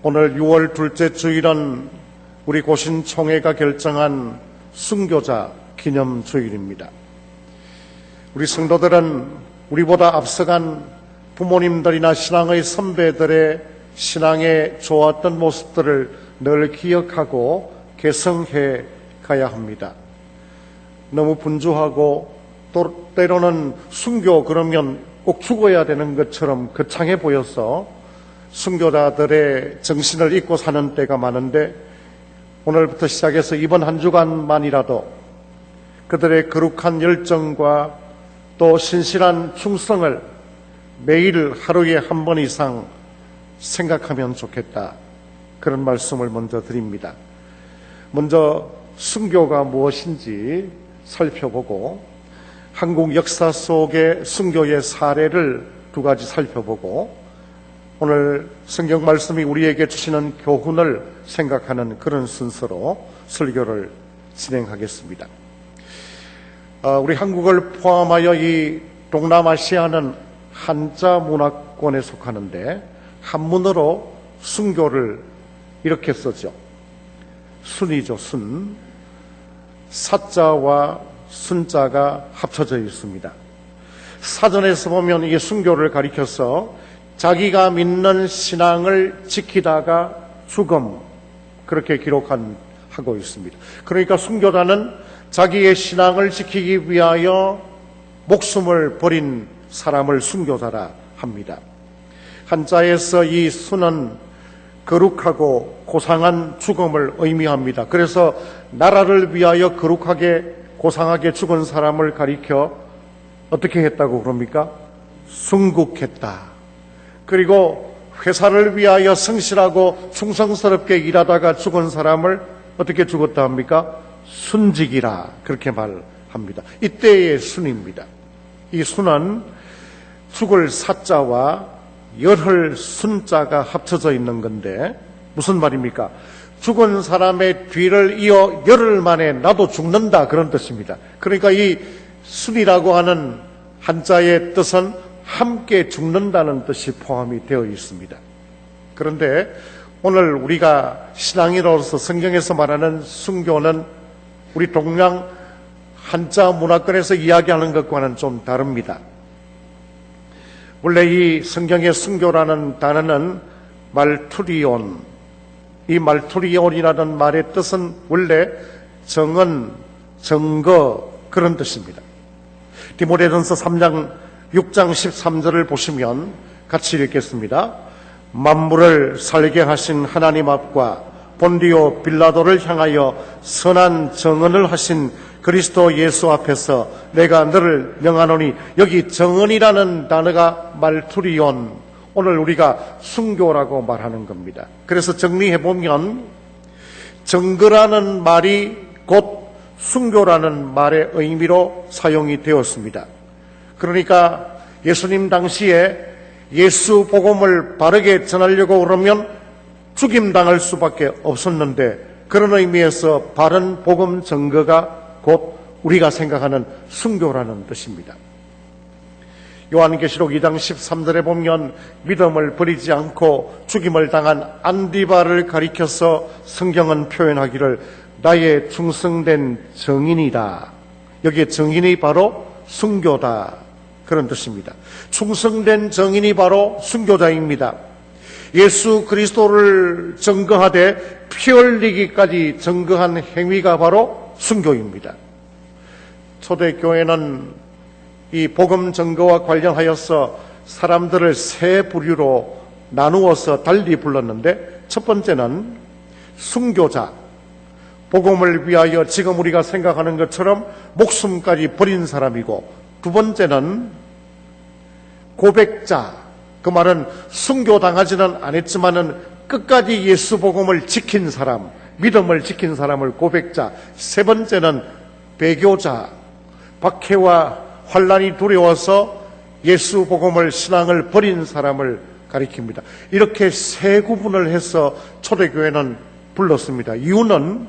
오늘 6월 둘째 주일은 우리 고신총회가 결정한 순교자 기념 주일입니다. 우리 성도들은 우리보다 앞서간 부모님들이나 신앙의 선배들의 신앙에 좋았던 모습들을 늘 기억하고 개성해 가야 합니다. 너무 분주하고 또 때로는 순교 그러면 꼭 죽어야 되는 것처럼 거창해 보여서 순교자들의 정신을 잊고 사는 때가 많은데, 오늘부터 시작해서 이번 한 주간만이라도 그들의 거룩한 열정과 또 신실한 충성을 매일 하루에 한 번 이상 생각하면 좋겠다, 그런 말씀을 먼저 드립니다. 먼저 순교가 무엇인지 살펴보고, 한국 역사 속의 순교의 사례를 두 가지 살펴보고, 오늘 성경 말씀이 우리에게 주시는 교훈을 생각하는 그런 순서로 설교를 진행하겠습니다. 우리 한국을 포함하여 이 동남아시아는 한자 문화권에 속하는데, 한문으로 순교를 이렇게 쓰죠. 순이죠, 순. 사자와 순자가 합쳐져 있습니다. 사전에서 보면 이게 순교를 가리켜서 자기가 믿는 신앙을 지키다가 죽음, 그렇게 기록하고 있습니다. 그러니까 순교자는 자기의 신앙을 지키기 위하여 목숨을 버린 사람을 순교자라 합니다. 한자에서 이 순은 거룩하고 고상한 죽음을 의미합니다. 그래서 나라를 위하여 거룩하게 고상하게 죽은 사람을 가리켜 어떻게 했다고 그럽니까? 순국했다. 그리고 회사를 위하여 성실하고 충성스럽게 일하다가 죽은 사람을 어떻게 죽었다 합니까? 순직이라, 그렇게 말합니다. 이때의 순입니다. 이 순은 죽을 사자와 열흘 순자가 합쳐져 있는 건데, 무슨 말입니까? 죽은 사람의 뒤를 이어 열흘 만에 나도 죽는다, 그런 뜻입니다. 그러니까 이 순이라고 하는 한자의 뜻은 함께 죽는다는 뜻이 포함이 되어 있습니다. 그런데 오늘 우리가 신앙인으로서 성경에서 말하는 순교는 우리 동양 한자 문화권에서 이야기하는 것과는 좀 다릅니다. 원래 이 성경의 순교라는 단어는 말투리온, 이 말투리온이라는 말의 뜻은 원래 정언, 증거, 그런 뜻입니다. 디모데전서 6장 13절을 보시면 같이 읽겠습니다. 만물을 살게 하신 하나님 앞과 본디오 빌라도를 향하여 선한 정언을 하신 그리스도 예수 앞에서 내가 너를 명하노니, 여기 정언이라는 단어가 말투리온, 오늘 우리가 순교라고 말하는 겁니다. 그래서 정리해보면 증거라는 말이 곧 순교라는 말의 의미로 사용이 되었습니다. 그러니까 예수님 당시에 예수 복음을 바르게 전하려고 그러면 죽임당할 수밖에 없었는데, 그런 의미에서 바른 복음 증거가 곧 우리가 생각하는 순교라는 뜻입니다. 요한계시록 2장 13절에 보면 믿음을 버리지 않고 죽임을 당한 안디바를 가리켜서 성경은 표현하기를 나의 충성된 증인이다. 여기에 증인이 바로 순교다, 그런 뜻입니다. 충성된 증인이 바로 순교자입니다. 예수 그리스도를 증거하되 피 흘리기까지 증거한 행위가 바로 순교입니다. 초대교회는 이 복음 증거와 관련하여서 사람들을 세 부류로 나누어서 달리 불렀는데, 첫 번째는 순교자, 복음을 위하여 지금 우리가 생각하는 것처럼 목숨까지 버린 사람이고, 두 번째는 고백자, 그 말은 순교당하지는 않았지만은 끝까지 예수 복음을 지킨 사람, 믿음을 지킨 사람을 고백자. 세 번째는 배교자, 박해와 환난이 두려워서 예수 복음을, 신앙을 버린 사람을 가리킵니다. 이렇게 세 구분을 해서 초대교회는 불렀습니다. 이유는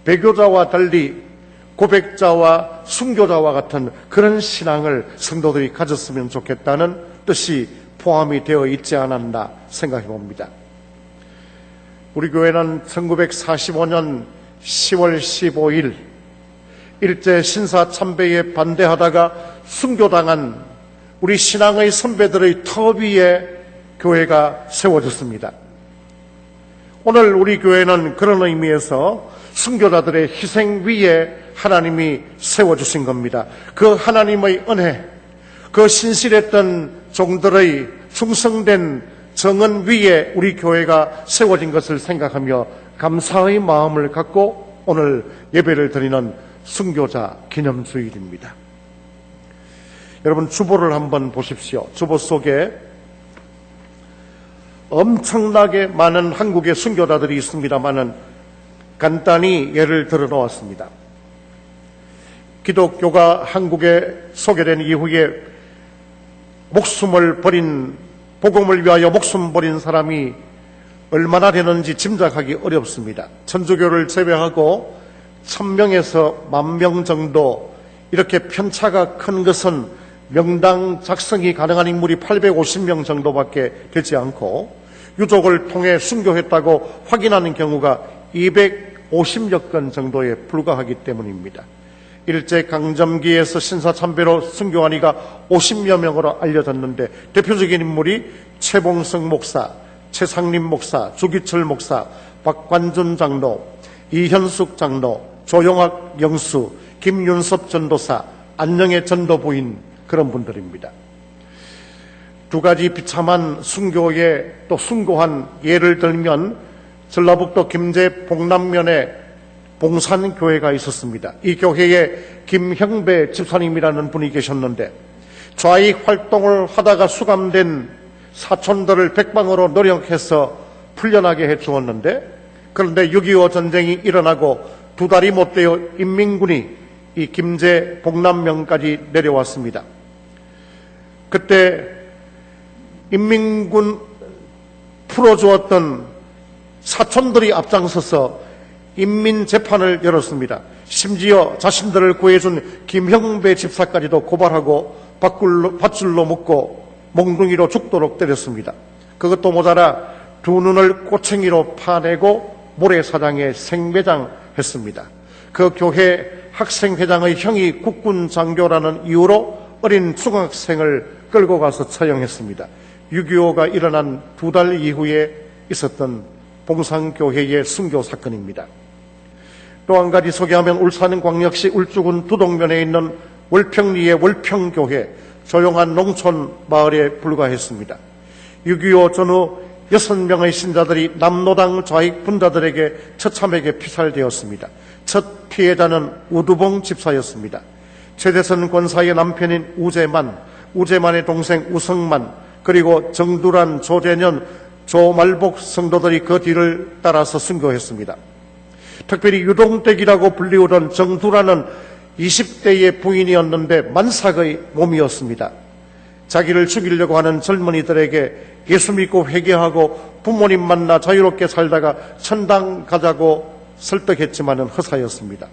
배교자와 달리 고백자와 순교자와 같은 그런 신앙을 성도들이 가졌으면 좋겠다는 뜻이 포함이 되어 있지 않았나 생각해 봅니다. 우리 교회는 1945년 10월 15일 일제 신사 참배에 반대하다가 순교당한 우리 신앙의 선배들의 터 위에 교회가 세워졌습니다. 오늘 우리 교회는 그런 의미에서 순교자들의 희생 위에 하나님이 세워주신 겁니다. 그 하나님의 은혜, 그 신실했던 종들의 충성된 정은 위에 우리 교회가 세워진 것을 생각하며 감사의 마음을 갖고 오늘 예배를 드리는 순교자 기념주일입니다. 여러분, 주보를 한번 보십시오. 주보 속에 엄청나게 많은 한국의 순교자들이 있습니다만은 간단히 예를 들어 놓았습니다. 기독교가 한국에 소개된 이후에 목숨을 버린, 복음을 위하여 목숨 버린 사람이 얼마나 되는지 짐작하기 어렵습니다. 천주교를 제외하고 1000명에서 10,000명 정도, 이렇게 편차가 큰 것은 명당 작성이 가능한 인물이 850명 정도밖에 되지 않고 유족을 통해 순교했다고 확인하는 경우가 250여 건 정도에 불과하기 때문입니다. 일제강점기에서 신사참배로 순교한 이가 50여 명으로 알려졌는데 대표적인 인물이 최봉성 목사, 최상림 목사, 주기철 목사, 박관준 장로, 이현숙 장로, 조용학 영수, 김윤섭 전도사, 안녕의 전도부인, 그런 분들입니다. 두 가지 비참한 순교에 또 순교한 예를 들면 전라북도 김제 봉남면에 봉산교회가 있었습니다. 이 교회에 김형배 집사님이라는 분이 계셨는데 좌익 활동을 하다가 수감된 사촌들을 백방으로 노력해서 풀려나게 해주었는데, 그런데 6.25 전쟁이 일어나고 2달이 못 되어 인민군이 이 김제 봉남면까지 내려왔습니다. 그때 인민군 풀어주었던 사촌들이 앞장서서 인민재판을 열었습니다. 심지어 자신들을 구해준 김형배 집사까지도 고발하고 밧줄로 묶고 몽둥이로 죽도록 때렸습니다. 그것도 모자라 두 눈을 꼬챙이로 파내고 모래사장에 생매장했습니다. 그 교회 학생회장의 형이 국군장교라는 이유로 어린 중학생을 끌고 가서 처형했습니다. 6.25가 일어난 2달 이후에 있었던 봉산교회의 순교 사건입니다. 또 한 가지 소개하면 울산광역시 울주군 두동면에 있는 월평리의 월평교회, 조용한 농촌 마을에 불과했습니다. 6.25 전후 6명의 신자들이 남노당 좌익 분자들에게 처참하게 피살되었습니다. 첫 피해자는 우두봉 집사였습니다. 최대선 권사의 남편인 우재만의 동생 우성만, 그리고 정두란, 조재년, 조말복 성도들이 그 뒤를 따라서 순교했습니다. 특별히 유동댁이라고 불리우던 정두란은 20대의 부인이었는데 만삭의 몸이었습니다. 자기를 죽이려고 하는 젊은이들에게 예수 믿고 회개하고 부모님 만나 자유롭게 살다가 천당 가자고 설득했지만은 허사였습니다.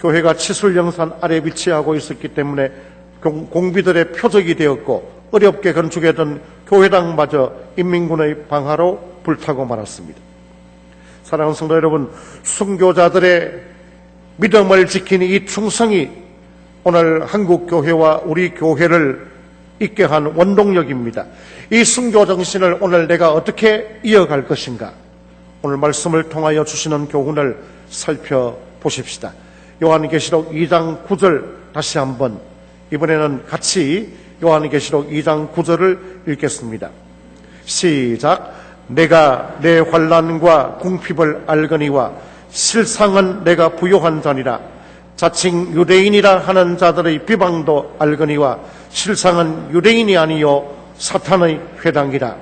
교회가 치술영산 아래 위치하고 있었기 때문에 공비들의 표적이 되었고 어렵게 건축했던 교회당마저 인민군의 방화로 불타고 말았습니다. 사랑하는 성도 여러분, 순교자들의 믿음을 지키는 이 충성이 오늘 한국교회와 우리 교회를 있게 한 원동력입니다. 이 순교 정신을 오늘 내가 어떻게 이어갈 것인가, 오늘 말씀을 통하여 주시는 교훈을 살펴보십시다. 요한계시록 2장 9절 다시 한번, 이번에는 같이 요한계시록 2장 9절을 읽겠습니다. 시작. 내가 내 환난과 궁핍을 알거니와 실상은 내가 부요한 자니라. 자칭 유대인이라 하는 자들의 비방도 알거니와 실상은 유대인이 아니요 사탄의 회당이라.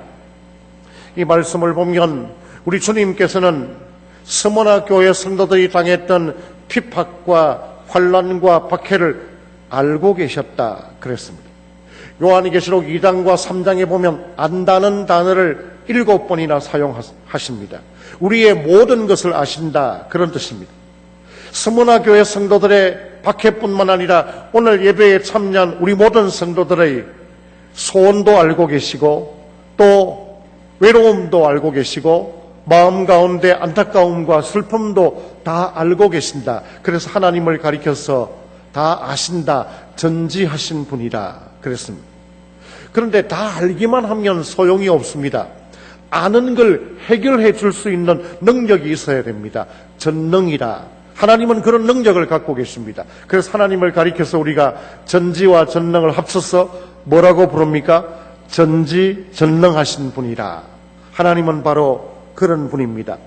이 말씀을 보면 우리 주님께서는 스모나 교회 성도들이 당했던 핍박과 환난과 박해를 알고 계셨다 그랬습니다. 요한계시록 2장과 3장에 보면 안다는 단어를 7번이나 사용하십니다. 우리의 모든 것을 아신다, 그런 뜻입니다. 스모나 교회 성도들의 박해뿐만 아니라 오늘 예배에 참여한 우리 모든 성도들의 소원도 알고 계시고 또 외로움도 알고 계시고 마음 가운데 안타까움과 슬픔도 다 알고 계신다. 그래서 하나님을 가리켜서 다 아신다, 전지하신 분이라 그랬습니다. 그런데 다 알기만 하면 소용이 없습니다. 아는 걸 해결해 줄 수 있는 능력이 있어야 됩니다. 전능이라. 하나님은 그런 능력을 갖고 계십니다. 그래서 하나님을 가리켜서 우리가 전지와 전능을 합쳐서 뭐라고 부릅니까? 전지전능하신 분이라. 하나님은 바로 그런 분입니다.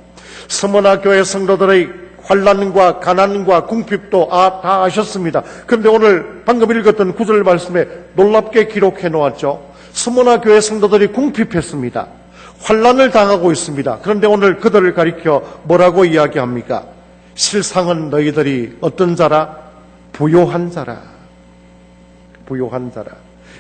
서머나 교회 성도들의 환난과 가난과 궁핍도 다 아셨습니다. 그런데 오늘 방금 읽었던 9절 말씀에 놀랍게 기록해 놓았죠. 서머나 교회 성도들이 궁핍했습니다. 환난을 당하고 있습니다. 그런데 오늘 그들을 가리켜 뭐라고 이야기합니까? 실상은 너희들이 어떤 자라? 부요한 자라. 부요한 자라.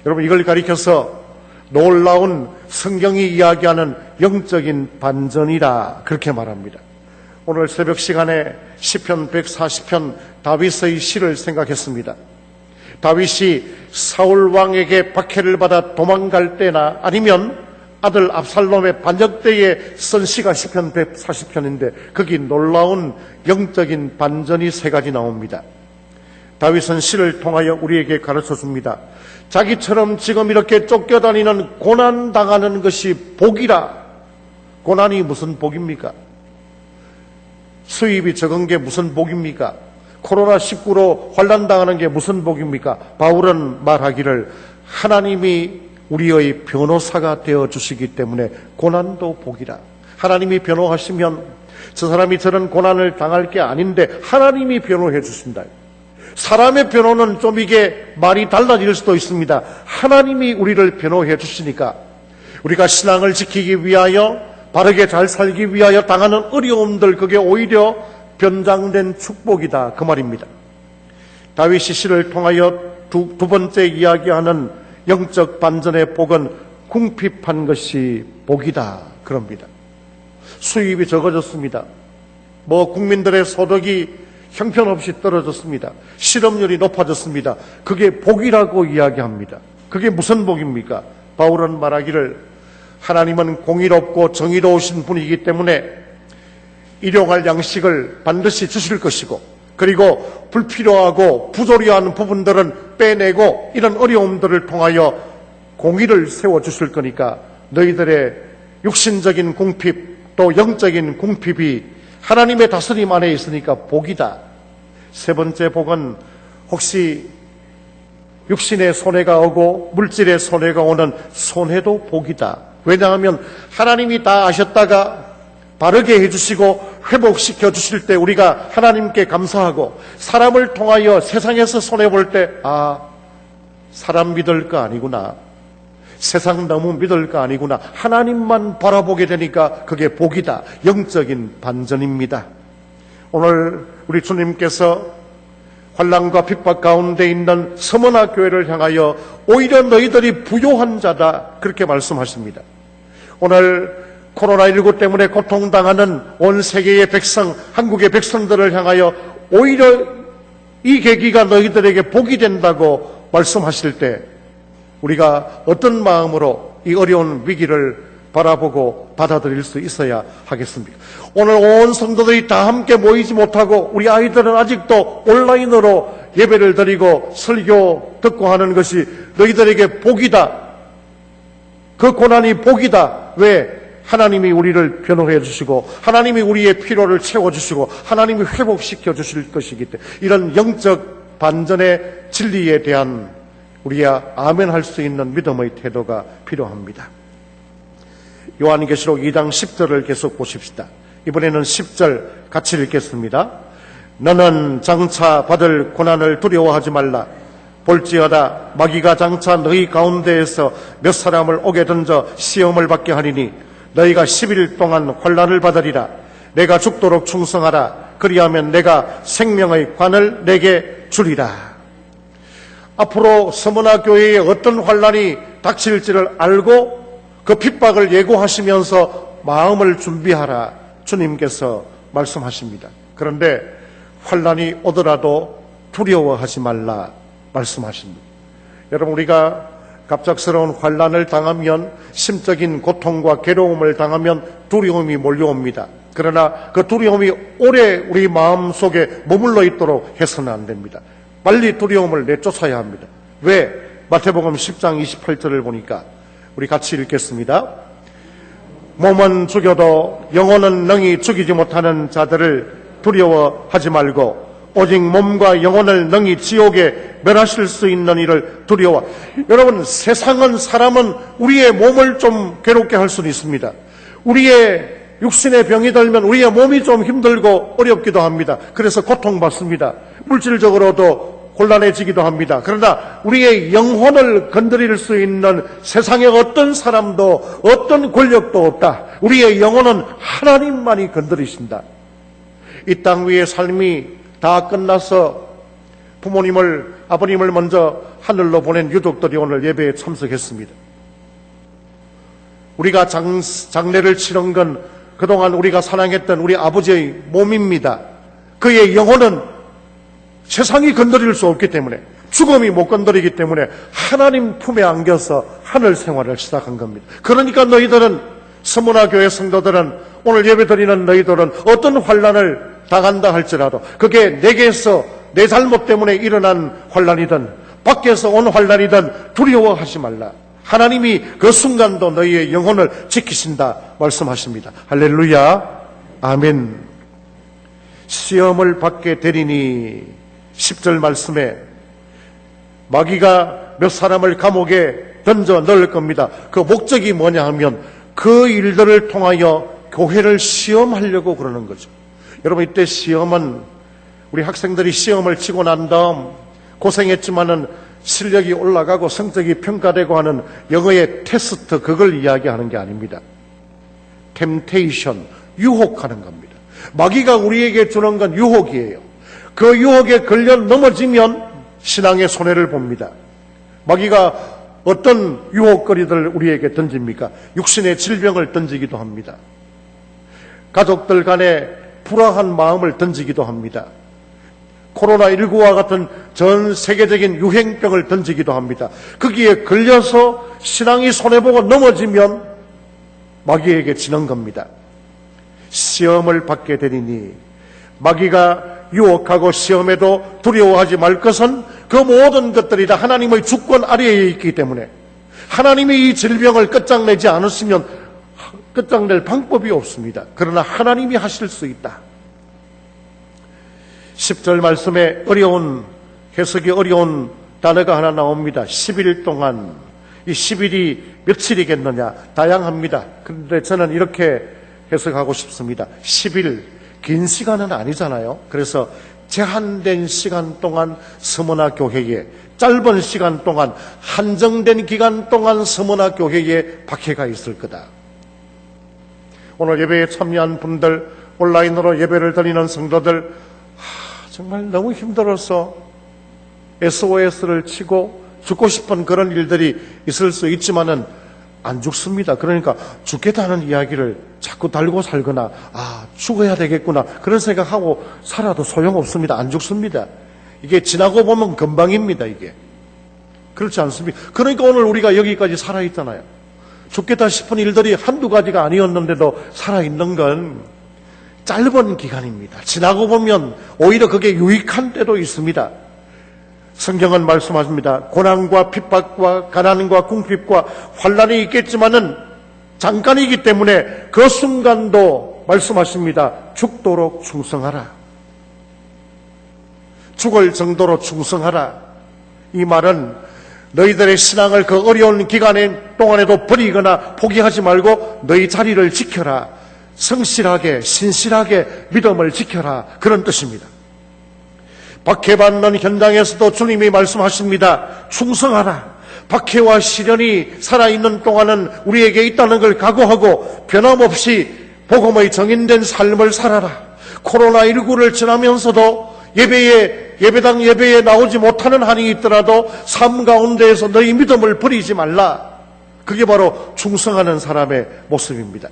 여러분, 이걸 가리켜서 놀라운 성경이 이야기하는 영적인 반전이라 그렇게 말합니다. 오늘 새벽 시간에 시편 140편 다윗의 시를 생각했습니다. 다윗이 사울 왕에게 박해를 받아 도망갈 때나 아니면 아들 압살롬의 반역 때에 쓴 시가 시편 140편인데 거기 놀라운 영적인 반전이 세 가지 나옵니다. 다윗은 시를 통하여 우리에게 가르쳐줍니다. 자기처럼 지금 이렇게 쫓겨다니는 고난당하는 것이 복이라. 고난이 무슨 복입니까? 수입이 적은 게 무슨 복입니까? 코로나19로 환난당하는 게 무슨 복입니까? 바울은 말하기를 하나님이 우리의 변호사가 되어주시기 때문에 고난도 복이라. 하나님이 변호하시면 저 사람이 저런 고난을 당할 게 아닌데 하나님이 변호해 주신다. 사람의 변호는 좀 이게 말이 달라질 수도 있습니다. 하나님이 우리를 변호해 주시니까 우리가 신앙을 지키기 위하여 바르게 잘 살기 위하여 당하는 어려움들, 그게 오히려 변장된 축복이다, 그 말입니다. 다윗이 시를 통하여 두 번째 이야기하는 영적 반전의 복은 궁핍한 것이 복이다, 그럽니다. 수입이 적어졌습니다. 국민들의 소득이 형편없이 떨어졌습니다. 실업률이 높아졌습니다. 그게 복이라고 이야기합니다. 그게 무슨 복입니까? 바울은 말하기를 하나님은 공의롭고 정의로우신 분이기 때문에 일용할 양식을 반드시 주실 것이고, 그리고 불필요하고 부조리한 부분들은 빼내고 이런 어려움들을 통하여 공의를 세워주실 거니까 너희들의 육신적인 궁핍 또 영적인 궁핍이 하나님의 다스림 안에 있으니까 복이다. 세 번째 복은 혹시 육신의 손해가 오고 물질의 손해가 오는 손해도 복이다. 왜냐하면 하나님이 다 아셨다가 바르게 해주시고 회복시켜 주실 때 우리가 하나님께 감사하고, 사람을 통하여 세상에서 손해볼 때 사람 믿을 거 아니구나, 세상 너무 믿을 거 아니구나, 하나님만 바라보게 되니까 그게 복이다. 영적인 반전입니다. 오늘 우리 주님께서 환난과 핍박 가운데 있는 서머나 교회를 향하여 오히려 너희들이 부요한 자다, 그렇게 말씀하십니다. 오늘 코로나19 때문에 고통당하는 온 세계의 백성, 한국의 백성들을 향하여 오히려 이 계기가 너희들에게 복이 된다고 말씀하실 때 우리가 어떤 마음으로 이 어려운 위기를 바라보고 받아들일 수 있어야 하겠습니까? 오늘 온 성도들이 다 함께 모이지 못하고 우리 아이들은 아직도 온라인으로 예배를 드리고 설교 듣고 하는 것이 너희들에게 복이다. 그 고난이 복이다. 왜? 하나님이 우리를 변호해 주시고 하나님이 우리의 필요를 채워주시고 하나님이 회복시켜 주실 것이기 때문에 이런 영적 반전의 진리에 대한 우리가 아멘할 수 있는 믿음의 태도가 필요합니다. 요한계시록 2장 10절을 계속 보십시다. 이번에는 10절 같이 읽겠습니다. 너는 장차 받을 고난을 두려워하지 말라. 볼지어다 마귀가 장차 너희 가운데에서 몇 사람을 옥에 던져 시험을 받게 하리니 너희가 10일 동안 환난을 받으리라. 내가 죽도록 충성하라. 그리하면 내가 생명의 관을 내게 주리라. 앞으로 서머나 교회에 어떤 환난이 닥칠지를 알고 그 핍박을 예고하시면서 마음을 준비하라, 주님께서 말씀하십니다. 그런데 환난이 오더라도 두려워하지 말라 말씀하십니다. 여러분, 우리가 갑작스러운 환난을 당하면, 심적인 고통과 괴로움을 당하면 두려움이 몰려옵니다. 그러나 그 두려움이 오래 우리 마음속에 머물러 있도록 해서는 안 됩니다. 빨리 두려움을 내쫓아야 합니다. 왜? 마태복음 10장 28절을 보니까 우리 같이 읽겠습니다. 몸은 죽여도 영혼은 능히 죽이지 못하는 자들을 두려워하지 말고 오직 몸과 영혼을 능히 지옥에 멸하실 수 있는 이를 두려워. 여러분, 세상은 사람은 우리의 몸을 좀 괴롭게 할 수는 있습니다. 우리의 육신의 병이 들면 우리의 몸이 좀 힘들고 어렵기도 합니다. 그래서 고통받습니다. 물질적으로도 곤란해지기도 합니다. 그러나 우리의 영혼을 건드릴 수 있는 세상의 어떤 사람도 어떤 권력도 없다. 우리의 영혼은 하나님만이 건드리신다. 이 땅 위의 삶이 다 끝나서 부모님을, 아버님을 먼저 하늘로 보낸 유족들이 오늘 예배에 참석했습니다. 우리가 장례를 치른 건 그동안 우리가 사랑했던 우리 아버지의 몸입니다. 그의 영혼은 세상이 건드릴 수 없기 때문에, 죽음이 못 건드리기 때문에 하나님 품에 안겨서 하늘 생활을 시작한 겁니다. 그러니까 너희들은, 서문화 교회 성도들은, 오늘 예배드리는 너희들은 어떤 환난을 당한다 할지라도 그게 내게서 내 잘못 때문에 일어난 환난이든 밖에서 온 환난이든 두려워하지 말라. 하나님이 그 순간도 너희의 영혼을 지키신다 말씀하십니다. 할렐루야. 아멘. 시험을 받게 되리니 10절 말씀에 마귀가 몇 사람을 감옥에 던져 넣을 겁니다. 그 목적이 뭐냐 하면 그 일들을 통하여 교회를 시험하려고 그러는 거죠. 여러분, 이때 시험은 우리 학생들이 시험을 치고 난 다음 고생했지만은 실력이 올라가고 성적이 평가되고 하는 영어의 테스트, 그걸 이야기하는 게 아닙니다. 템테이션, 유혹하는 겁니다. 마귀가 우리에게 주는 건 유혹이에요. 그 유혹에 걸려 넘어지면 신앙의 손해를 봅니다. 마귀가 어떤 유혹거리들을 우리에게 던집니까? 육신의 질병을 던지기도 합니다. 가족들 간에 불화한 마음을 던지기도 합니다. 코로나19와 같은 전 세계적인 유행병을 던지기도 합니다. 거기에 걸려서 신앙이 손해보고 넘어지면 마귀에게 지는 겁니다. 시험을 받게 되리니, 마귀가 유혹하고 시험에도 두려워하지 말 것은 그 모든 것들이 다 하나님의 주권 아래에 있기 때문에, 하나님이 이 질병을 끝장내지 않으시면 끝장낼 방법이 없습니다. 그러나 하나님이 하실 수 있다. 10절 말씀에 해석이 어려운 단어가 하나 나옵니다. 10일 동안. 이 10일이 며칠이겠느냐? 다양합니다. 그런데 저는 이렇게 해석하고 싶습니다. 10일, 긴 시간은 아니잖아요. 그래서 제한된 시간 동안 서문화 교회에, 짧은 시간 동안, 한정된 기간 동안 서문화 교회에 박해가 있을 거다. 오늘 예배에 참여한 분들, 온라인으로 예배를 드리는 성도들, 정말 너무 힘들어서 SOS를 치고 죽고 싶은 그런 일들이 있을 수 있지만은 안 죽습니다. 그러니까 죽겠다는 이야기를 자꾸 달고 살거나, 죽어야 되겠구나, 그런 생각하고 살아도 소용없습니다. 안 죽습니다. 이게 지나고 보면 금방입니다, 이게. 그렇지 않습니까? 그러니까 오늘 우리가 여기까지 살아있잖아요. 죽겠다 싶은 일들이 한두 가지가 아니었는데도 살아있는 건 짧은 기간입니다. 지나고 보면 오히려 그게 유익한 때도 있습니다. 성경은 말씀하십니다. 고난과 핍박과 가난과 궁핍과 환난이 있겠지만은 잠깐이기 때문에 그 순간도 말씀하십니다. 죽도록 충성하라. 죽을 정도로 충성하라. 이 말은 너희들의 신앙을 그 어려운 기간 동안에도 버리거나 포기하지 말고 너희 자리를 지켜라. 성실하게, 신실하게 믿음을 지켜라. 그런 뜻입니다. 박해받는 현장에서도 주님이 말씀하십니다. 충성하라. 박해와 시련이 살아있는 동안은 우리에게 있다는 걸 각오하고 변함없이 복음의 정인된 삶을 살아라. 코로나19를 지나면서도 예배당 예배에 나오지 못하는 한이 있더라도 삶 가운데에서 너희 믿음을 버리지 말라. 그게 바로 충성하는 사람의 모습입니다.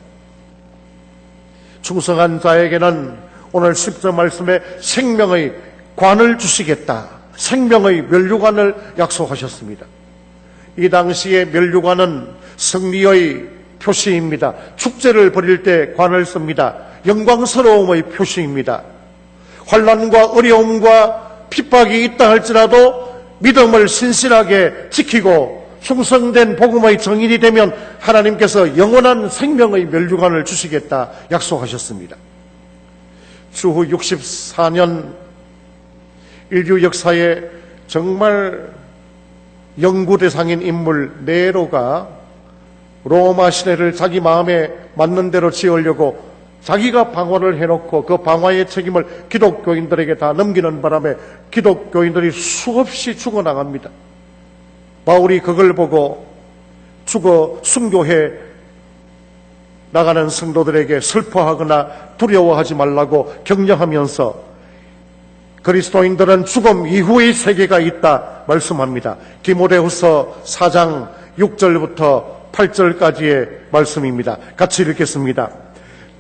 충성한 자에게는 오늘 10절 말씀에 생명의 관을 주시겠다. 생명의 면류관을 약속하셨습니다. 이 당시에 면류관은 승리의 표시입니다. 축제를 벌일 때 관을 씁니다. 영광스러움의 표시입니다. 환난과 어려움과 핍박이 있다 할지라도 믿음을 신실하게 지키고 충성된 복음의 정인이 되면 하나님께서 영원한 생명의 면류관을 주시겠다 약속하셨습니다. 추후 64년 인류 역사에 정말 연구대상인 인물 네로가 로마 시내를 자기 마음에 맞는 대로 지으려고 자기가 방화를 해놓고 그 방화의 책임을 기독교인들에게 다 넘기는 바람에 기독교인들이 수없이 죽어나갑니다. 바울이 그걸 보고 죽어 순교해 나가는 성도들에게 슬퍼하거나 두려워하지 말라고 격려하면서 그리스도인들은 죽음 이후의 세계가 있다 말씀합니다. 디모데후서 4장 6절부터 8절까지의 말씀입니다. 같이 읽겠습니다.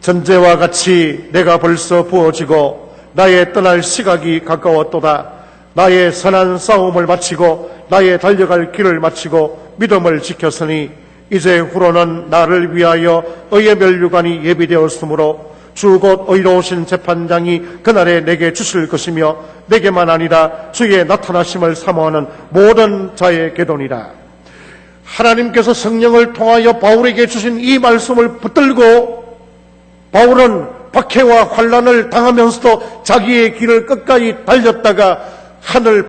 전제와 같이 내가 벌써 부어지고 나의 떠날 시각이 가까웠도다. 나의 선한 싸움을 마치고 나의 달려갈 길을 마치고 믿음을 지켰으니 이제 후로는 나를 위하여 의의 면류관이 예비되었으므로 주 곧 의로우신 재판장이 그날에 내게 주실 것이며 내게만 아니라 주의 나타나심을 사모하는 모든 자의 계도니라. 하나님께서 성령을 통하여 바울에게 주신 이 말씀을 붙들고 바울은 박해와 환난을 당하면서도 자기의 길을 끝까지 달렸다가 하늘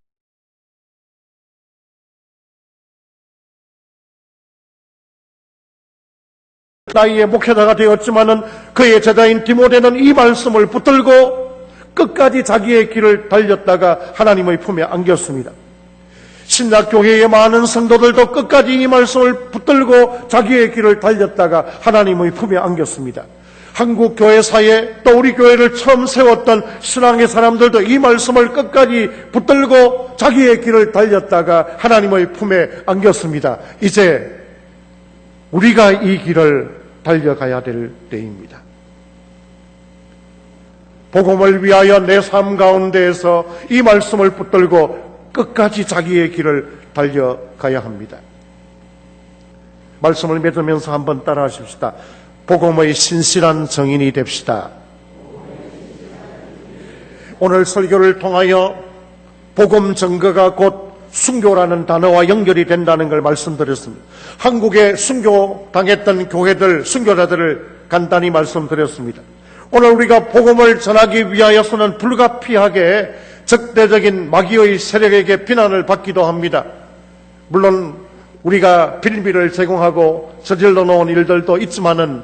나이의 목회자가 되었지만은 그의 제자인 디모데는 이 말씀을 붙들고 끝까지 자기의 길을 달렸다가 하나님의 품에 안겼습니다. 신약교회의 많은 성도들도 끝까지 이 말씀을 붙들고 자기의 길을 달렸다가 하나님의 품에 안겼습니다. 한국 교회사에 또 우리 교회를 처음 세웠던 신앙의 사람들도 이 말씀을 끝까지 붙들고 자기의 길을 달렸다가 하나님의 품에 안겼습니다. 이제 우리가 이 길을 달려가야 될 때입니다. 복음을 위하여 내 삶 가운데에서 이 말씀을 붙들고 끝까지 자기의 길을 달려가야 합니다. 말씀을 믿으면서 한번 따라하십시다. 복음의 신실한 정인이 됩시다. 오늘 설교를 통하여 복음 증거가 곧 순교라는 단어와 연결이 된다는 걸 말씀드렸습니다. 한국에 순교당했던 교회들, 순교자들을 간단히 말씀드렸습니다. 오늘 우리가 복음을 전하기 위하여서는 불가피하게 적대적인 마귀의 세력에게 비난을 받기도 합니다. 물론 우리가 빌미를 제공하고 저질러 놓은 일들도 있지만은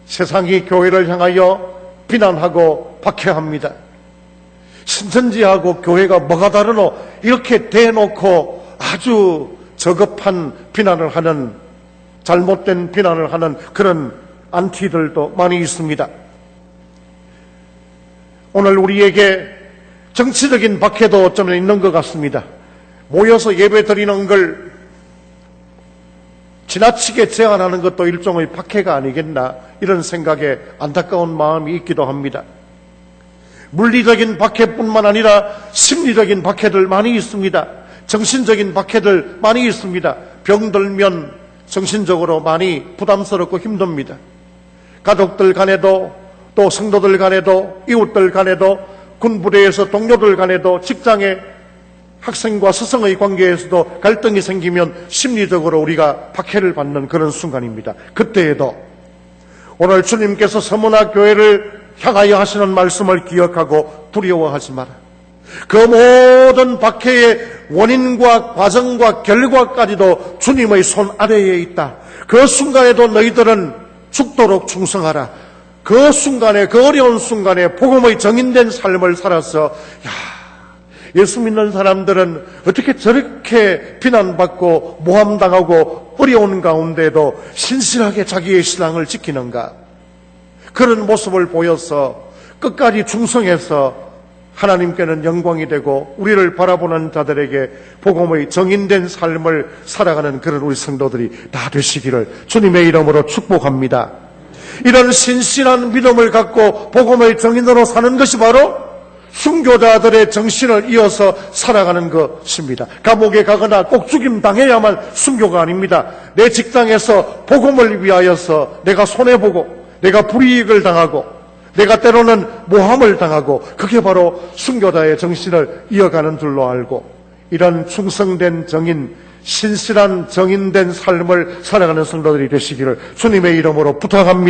세상이 교회를 향하여 비난하고 박해합니다. 신천지하고 교회가 뭐가 다르노? 이렇게 대놓고 아주 저급한 비난을 하는, 잘못된 비난을 하는 그런 안티들도 많이 있습니다. 오늘 우리에게 정치적인 박해도 어쩌면 있는 것 같습니다. 모여서 예배 드리는 걸 지나치게 제한하는 것도 일종의 박해가 아니겠나, 이런 생각에 안타까운 마음이 있기도 합니다. 물리적인 박해뿐만 아니라 심리적인 박해들 많이 있습니다. 정신적인 박해들 많이 있습니다. 병들면 정신적으로 많이 부담스럽고 힘듭니다. 가족들 간에도, 또 성도들 간에도, 이웃들 간에도, 군부대에서 동료들 간에도, 직장에 학생과 스승의 관계에서도 갈등이 생기면 심리적으로 우리가 박해를 받는 그런 순간입니다. 그때에도 오늘 주님께서 서문화 교회를 향하여 하시는 말씀을 기억하고 두려워하지 마라. 그 모든 박해의 원인과 과정과 결과까지도 주님의 손 아래에 있다. 그 순간에도 너희들은 죽도록 충성하라. 그 순간에, 그 어려운 순간에 복음의 정인된 삶을 살아서 예수 믿는 사람들은 어떻게 저렇게 비난받고 모함당하고 어려운 가운데도 신실하게 자기의 신앙을 지키는가? 그런 모습을 보여서 끝까지 충성해서 하나님께는 영광이 되고 우리를 바라보는 자들에게 복음의 정인된 삶을 살아가는 그런 우리 성도들이 다 되시기를 주님의 이름으로 축복합니다. 이런 신실한 믿음을 갖고 복음의 정인으로 사는 것이 바로 순교자들의 정신을 이어서 살아가는 것입니다. 감옥에 가거나 꼭 죽임 당해야만 순교가 아닙니다. 내 직장에서 복음을 위하여서 내가 손해보고 내가 불이익을 당하고 내가 때로는 모함을 당하고 그게 바로 순교자의 정신을 이어가는 줄로 알고 이런 충성된 정인, 신실한 정인된 삶을 살아가는 성도들이 되시기를 주님의 이름으로 부탁합니다.